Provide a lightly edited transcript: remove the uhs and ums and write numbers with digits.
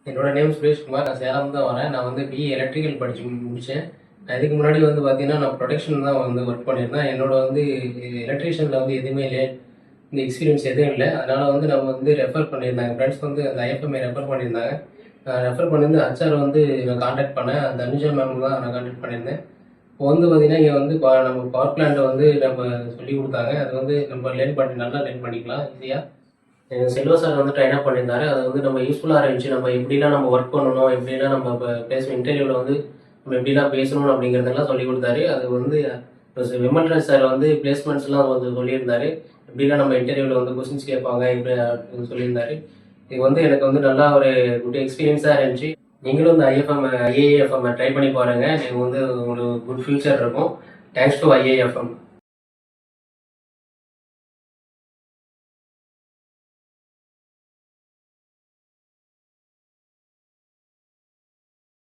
என்னோட நேம் சுரேஷ்குமார். நான் சேலம் தான் வரேன். நான் வந்து பிஇ எலக்ட்ரிக்கல் படித்து முடித்தேன். இதுக்கு முன்னாடி வந்து பார்த்தீங்கன்னா, நான் ப்ரொடக்ஷன் தான் வந்து ஒர்க் பண்ணியிருந்தேன். என்னோட வந்து எலக்ட்ரீஷியனில் வந்து எதுவுமே இந்த எக்ஸ்பீரியன்ஸ் எதுவும் இல்லை. அதனால் வந்து நம்ம வந்து ரெஃபர் பண்ணியிருந்தாங்க. ஃப்ரெண்ட்ஸ் வந்து அந்த ஐஎஃப்எம்ஐ ரெஃபர் பண்ணியிருந்தாங்க. ரெஃபர் பண்ணியிருந்து ஹச்ஆர் வந்து நான் கான்டாக்ட் பண்ணேன். அந்த தனுஜா மேம் தான் நான் கான்டாக்ட் பண்ணியிருந்தேன். இப்போ வந்து பார்த்தீங்கன்னா, இங்கே வந்து நம்ம பவர் பிளான்ட்டை வந்து நம்ம சொல்லிக் கொடுத்தாங்க. அது வந்து நம்ம நல்லா லேர்ன் பண்ணிக்கலாம் ஈஸியாக. செல்வா சார் வந்து ட்ரைன் அப் பண்ணியிருந்தாரு. அது வந்து நம்ம யூஸ்ஃபுல்லாக இருந்துச்சு. நம்ம எப்படிலாம் நம்ம ஒர்க் பண்ணணும், எப்படிலாம் நம்ம இப்போ இன்டர்வியூவில் வந்து நம்ம எப்படிலாம் பேசணும் அப்படிங்கிறதெல்லாம் சொல்லிக் கொடுத்தாரு. அது வந்து விமல்ராஜ் சார் வந்து பிளேஸ்மெண்ட்ஸ்லாம் வந்து சொல்லியிருந்தாரு. எப்படிலாம் நம்ம இன்டர்வியூவில் வந்து கொஸ்டின்ஸ் கேட்பாங்க இப்படி சொல்லியிருந்தாரு. இது வந்து எனக்கு வந்து நல்லா ஒரு குட் எக்ஸ்பீரியன்ஸாக இருந்துச்சு. நீங்களும் இந்த ஐஏஎஃப்எம் ட்ரை பண்ணி பாருங்கள். நீங்கள் வந்து உங்களுக்கு குட் ஃபியூச்சர் இருக்கும். Thanks to ஐஏஎஃப்எம்.